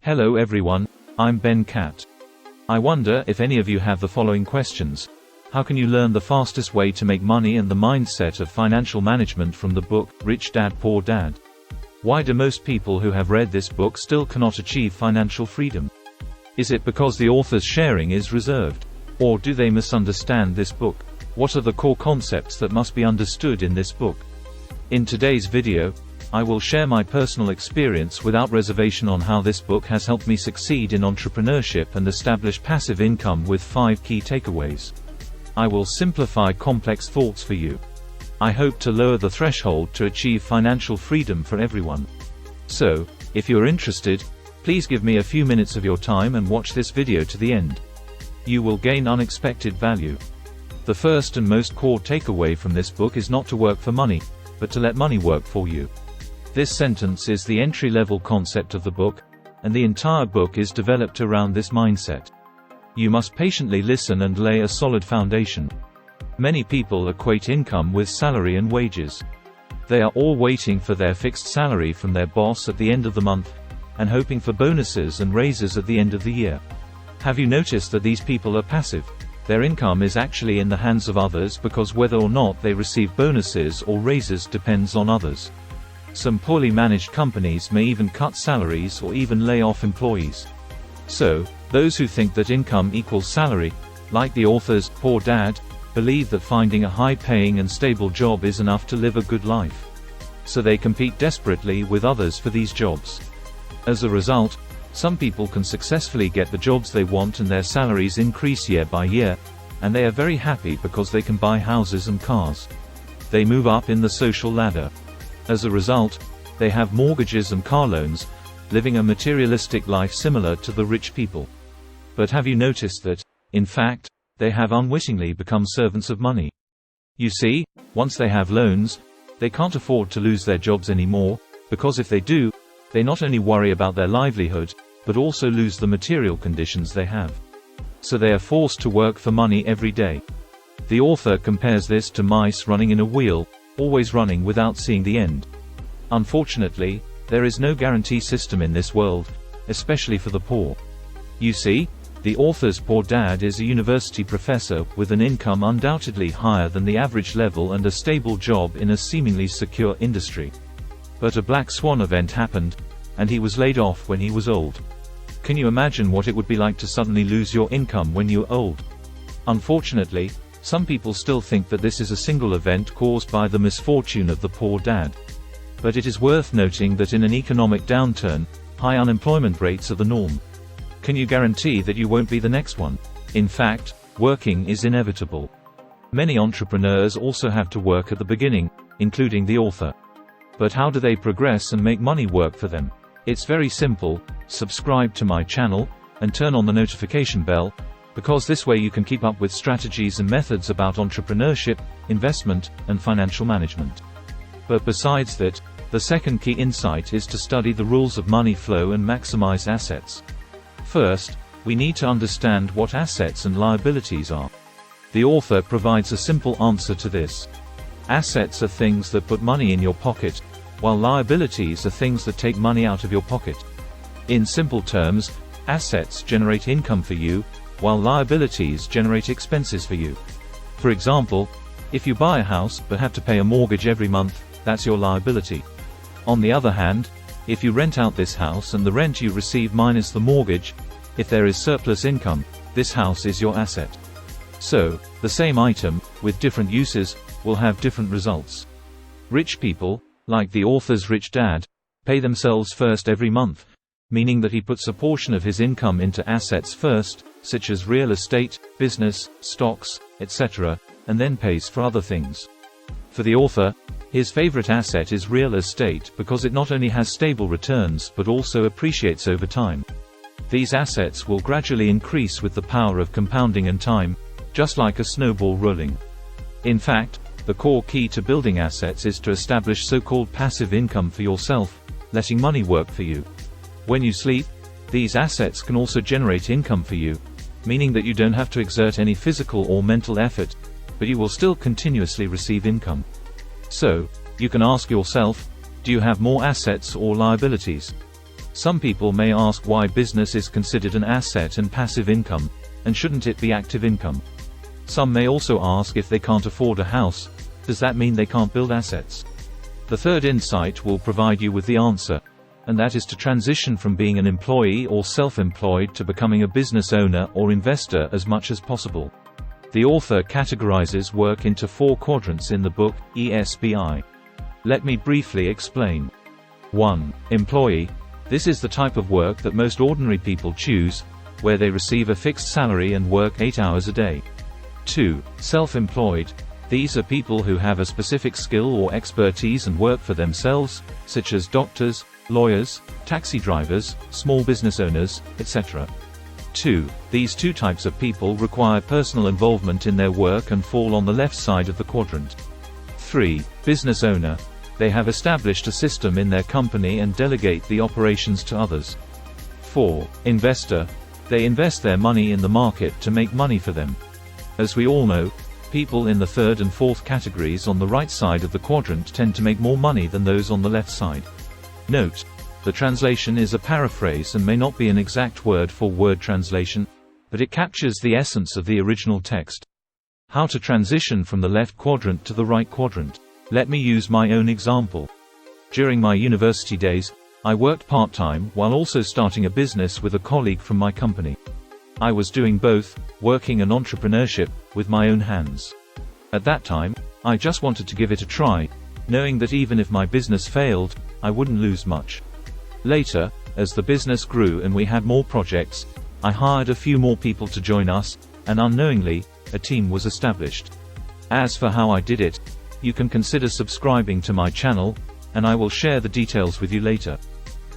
Hello everyone, I'm Ben Cat. I wonder if any of you have the following questions. How can you learn the fastest way to make money and the mindset of financial management from the book, Rich Dad Poor Dad? Why do most people who have read this book still cannot achieve financial freedom? Is it because the author's sharing is reserved? Or do they misunderstand this book? What are the core concepts that must be understood in this book? In today's video, I will share my personal experience without reservation on how this book has helped me succeed in entrepreneurship and establish passive income with 5 key takeaways. I will simplify complex thoughts for you. I hope to lower the threshold to achieve financial freedom for everyone. So, if you're interested, please give me a few minutes of your time and watch this video to the end. You will gain unexpected value. The first and most core takeaway from this book is not to work for money, but to let money work for you. This sentence is the entry-level concept of the book, and the entire book is developed around this mindset. You must patiently listen and lay a solid foundation. Many people equate income with salary and wages. They are all waiting for their fixed salary from their boss at the end of the month, and hoping for bonuses and raises at the end of the year. Have you noticed that these people are passive? Their income is actually in the hands of others because whether or not they receive bonuses or raises depends on others. Some poorly managed companies may even cut salaries or even lay off employees. So, those who think that income equals salary, like the author's Poor Dad, believe that finding a high-paying and stable job is enough to live a good life. So they compete desperately with others for these jobs. As a result, some people can successfully get the jobs they want and their salaries increase year by year, and they are very happy because they can buy houses and cars. They move up in the social ladder. As a result, they have mortgages and car loans, living a materialistic life similar to the rich people. But have you noticed that, in fact, they have unwittingly become servants of money? You see, once they have loans, they can't afford to lose their jobs anymore, because if they do, they not only worry about their livelihood, but also lose the material conditions they have. So they are forced to work for money every day. The author compares this to mice running in a wheel, always running without seeing the end. Unfortunately, there is no guarantee system in this world, especially for the poor. You see, the author's Poor Dad is a university professor with an income undoubtedly higher than the average level and a stable job in a seemingly secure industry. But a black swan event happened, and he was laid off when he was old. Can you imagine what it would be like to suddenly lose your income when you're old? Unfortunately, some people still think that this is a single event caused by the misfortune of the poor dad. But it is worth noting that in an economic downturn, high unemployment rates are the norm. Can you guarantee that you won't be the next one? In fact, working is inevitable. Many entrepreneurs also have to work at the beginning, including the author. But how do they progress and make money work for them? It's very simple: subscribe to my channel, and turn on the notification bell, because this way you can keep up with strategies and methods about entrepreneurship, investment, and financial management. But besides that, the second key insight is to study the rules of money flow and maximize assets. First, we need to understand what assets and liabilities are. The author provides a simple answer to this. Assets are things that put money in your pocket, while liabilities are things that take money out of your pocket. In simple terms, assets generate income for you, while liabilities generate expenses for you. For example, if you buy a house but have to pay a mortgage every month, that's your liability. On the other hand, if you rent out this house and the rent you receive minus the mortgage, if there is surplus income, this house is your asset. So, the same item, with different uses, will have different results. Rich people, like the author's Rich Dad, pay themselves first every month, meaning that he puts a portion of his income into assets first, such as real estate, business, stocks, etc., and then pays for other things. For the author, his favorite asset is real estate because it not only has stable returns but also appreciates over time. These assets will gradually increase with the power of compounding and time, just like a snowball rolling. In fact, the core key to building assets is to establish so-called passive income for yourself, letting money work for you. When you sleep, these assets can also generate income for you, meaning that you don't have to exert any physical or mental effort, but you will still continuously receive income. So, you can ask yourself, do you have more assets or liabilities? Some people may ask why business is considered an asset and passive income, and shouldn't it be active income? Some may also ask if they can't afford a house, does that mean they can't build assets? The third insight will provide you with the answer, and that is to transition from being an employee or self-employed to becoming a business owner or investor as much as possible. The author categorizes work into 4 quadrants in the book, ESBI. Let me briefly explain. 1. Employee. This is the type of work that most ordinary people choose, where they receive a fixed salary and work 8 hours a day. 2. Self-employed. These are people who have a specific skill or expertise and work for themselves, such as doctors, lawyers, taxi drivers, small business owners, etc. 2. These 2 types of people require personal involvement in their work and fall on the left side of the quadrant. 3. Business owner. They have established a system in their company and delegate the operations to others. 4. Investor. They invest their money in the market to make money for them. As we all know, people in the third and fourth categories on the right side of the quadrant tend to make more money than those on the left side. Note: the translation is a paraphrase and may not be an exact word-for-word translation, but it captures the essence of the original text. How to transition from the left quadrant to the right quadrant. Let me use my own example. During my university days, I worked part-time while also starting a business with a colleague from my company. I was doing both, working and entrepreneurship, with my own hands. At that time, I just wanted to give it a try, knowing that even if my business failed, I wouldn't lose much. Later, as the business grew and we had more projects, I hired a few more people to join us, and unknowingly, a team was established. As for how I did it, you can consider subscribing to my channel, and I will share the details with you later.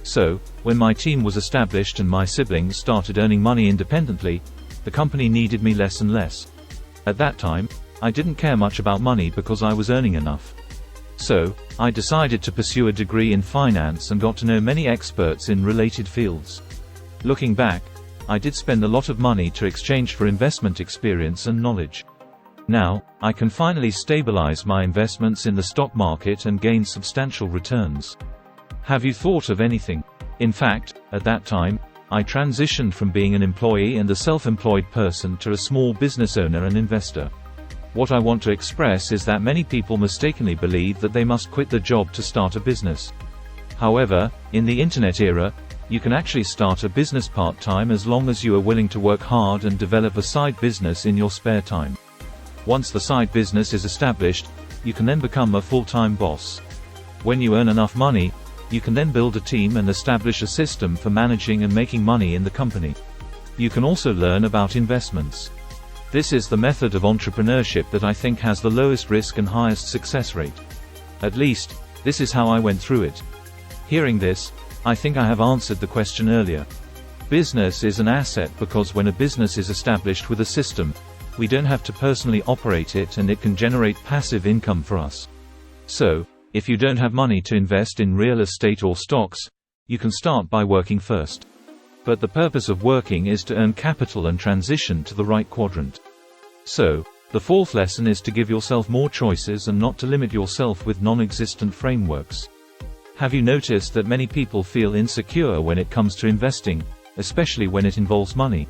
So, when my team was established and my siblings started earning money independently, the company needed me less and less. At that time, I didn't care much about money because I was earning enough. So, I decided to pursue a degree in finance and got to know many experts in related fields. Looking back, I did spend a lot of money to exchange for investment experience and knowledge. Now, I can finally stabilize my investments in the stock market and gain substantial returns. Have you thought of anything? In fact, at that time, I transitioned from being an employee and a self-employed person to a small business owner and investor. What I want to express is that many people mistakenly believe that they must quit their job to start a business. However, in the internet era, you can actually start a business part-time as long as you are willing to work hard and develop a side business in your spare time. Once the side business is established, you can then become a full-time boss. When you earn enough money, you can then build a team and establish a system for managing and making money in the company. You can also learn about investments. This is the method of entrepreneurship that I think has the lowest risk and highest success rate. At least, this is how I went through it. Hearing this, I think I have answered the question earlier. Business is an asset because when a business is established with a system, we don't have to personally operate it and it can generate passive income for us. So, if you don't have money to invest in real estate or stocks, you can start by working first. But the purpose of working is to earn capital and transition to the right quadrant. So, the fourth lesson is to give yourself more choices and not to limit yourself with non-existent frameworks. Have you noticed that many people feel insecure when it comes to investing, especially when it involves money?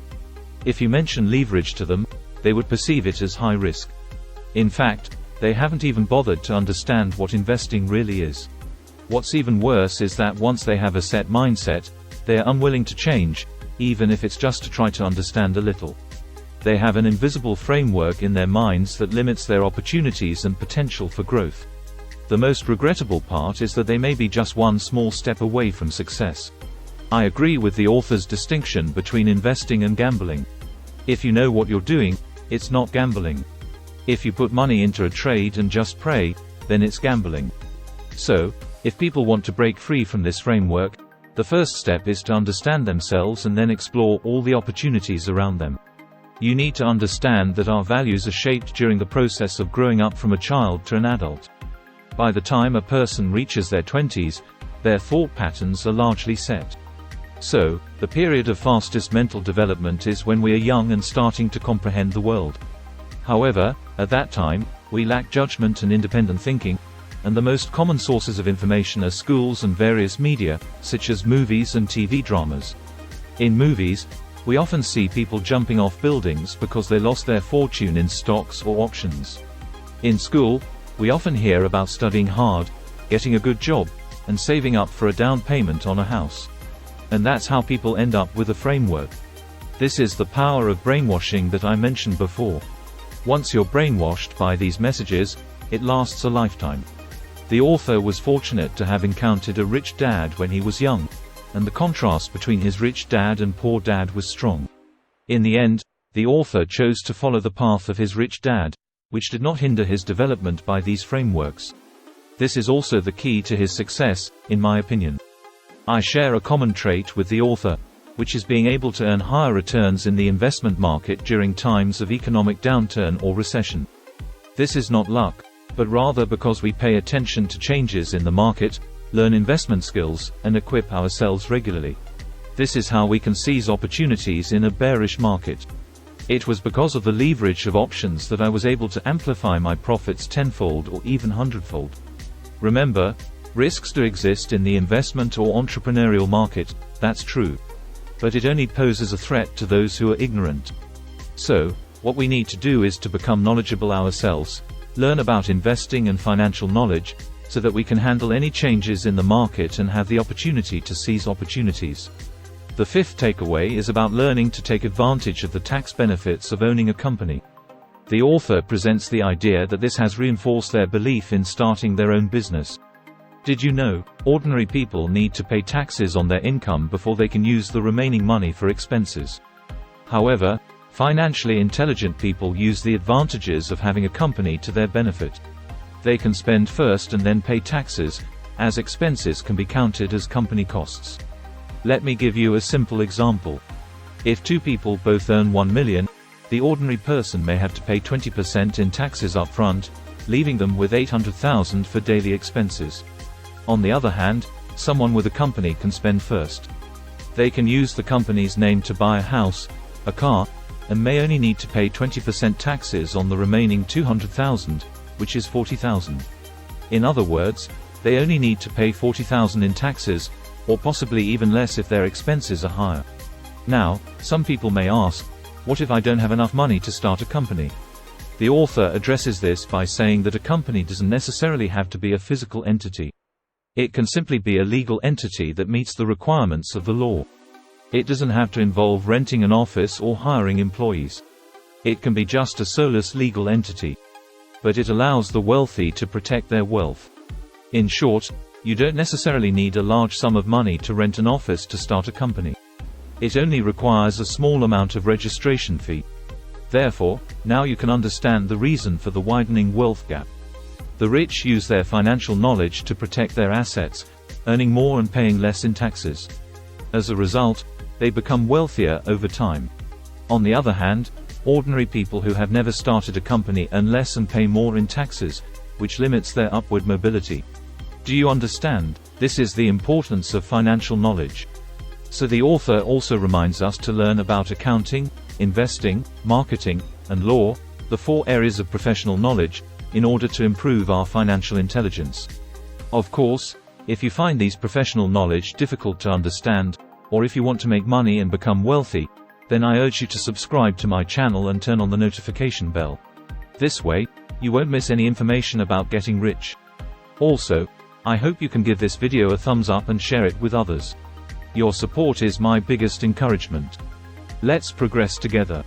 If you mention leverage to them, they would perceive it as high risk. In fact, they haven't even bothered to understand what investing really is. What's even worse is that once they have a set mindset, they are unwilling to change, even if it's just to try to understand a little. They have an invisible framework in their minds that limits their opportunities and potential for growth. The most regrettable part is that they may be just one small step away from success. I agree with the author's distinction between investing and gambling. If you know what you're doing, it's not gambling. If you put money into a trade and just pray, then it's gambling. So, if people want to break free from this framework, the first step is to understand themselves and then explore all the opportunities around them. You need to understand that our values are shaped during the process of growing up from a child to an adult. By the time a person reaches their 20s, their thought patterns are largely set. So, the period of fastest mental development is when we are young and starting to comprehend the world. However, at that time, we lack judgment and independent thinking, and the most common sources of information are schools and various media, such as movies and TV dramas. In movies, we often see people jumping off buildings because they lost their fortune in stocks or options. In school, we often hear about studying hard, getting a good job, and saving up for a down payment on a house. And that's how people end up with a framework. This is the power of brainwashing that I mentioned before. Once you're brainwashed by these messages, it lasts a lifetime. The author was fortunate to have encountered a rich dad when he was young, and the contrast between his rich dad and poor dad was strong. In the end, the author chose to follow the path of his rich dad, which did not hinder his development by these frameworks. This is also the key to his success, in my opinion. I share a common trait with the author, which is being able to earn higher returns in the investment market during times of economic downturn or recession. This is not luck, but rather because we pay attention to changes in the market, learn investment skills, and equip ourselves regularly. This is how we can seize opportunities in a bearish market. It was because of the leverage of options that I was able to amplify my profits tenfold or even hundredfold. Remember, risks do exist in the investment or entrepreneurial market, that's true. But it only poses a threat to those who are ignorant. So, what we need to do is to become knowledgeable ourselves, learn about investing and financial knowledge, so that we can handle any changes in the market and have the opportunity to seize opportunities. The fifth takeaway is about learning to take advantage of the tax benefits of owning a company. The author presents the idea that this has reinforced their belief in starting their own business. Did you know, ordinary people need to pay taxes on their income before they can use the remaining money for expenses? However, financially intelligent people use the advantages of having a company to their benefit. They can spend first and then pay taxes, as expenses can be counted as company costs. Let me give you a simple example. If two people both earn 1 million, the ordinary person may have to pay 20% in taxes up front, leaving them with 800,000 for daily expenses. On the other hand, someone with a company can spend first. They can use the company's name to buy a house, a car, and may only need to pay 20% taxes on the remaining 200,000, which is 40,000. In other words, they only need to pay 40,000 in taxes, or possibly even less if their expenses are higher. Now, some people may ask, what if I don't have enough money to start a company? The author addresses this by saying that a company doesn't necessarily have to be a physical entity. It can simply be a legal entity that meets the requirements of the law. It doesn't have to involve renting an office or hiring employees. It can be just a soulless legal entity. But it allows the wealthy to protect their wealth. In short, you don't necessarily need a large sum of money to rent an office to start a company. It only requires a small amount of registration fee. Therefore, now you can understand the reason for the widening wealth gap. The rich use their financial knowledge to protect their assets, earning more and paying less in taxes. As a result, they become wealthier over time. On the other hand, ordinary people who have never started a company earn less and pay more in taxes, which limits their upward mobility. Do you understand? This is the importance of financial knowledge. So the author also reminds us to learn about accounting, investing, marketing, and law, the 4 areas of professional knowledge, in order to improve our financial intelligence. Of course, if you find these professional knowledge difficult to understand, or if you want to make money and become wealthy, then I urge you to subscribe to my channel and turn on the notification bell. This way, you won't miss any information about getting rich. Also, I hope you can give this video a thumbs up and share it with others. Your support is my biggest encouragement. Let's progress together.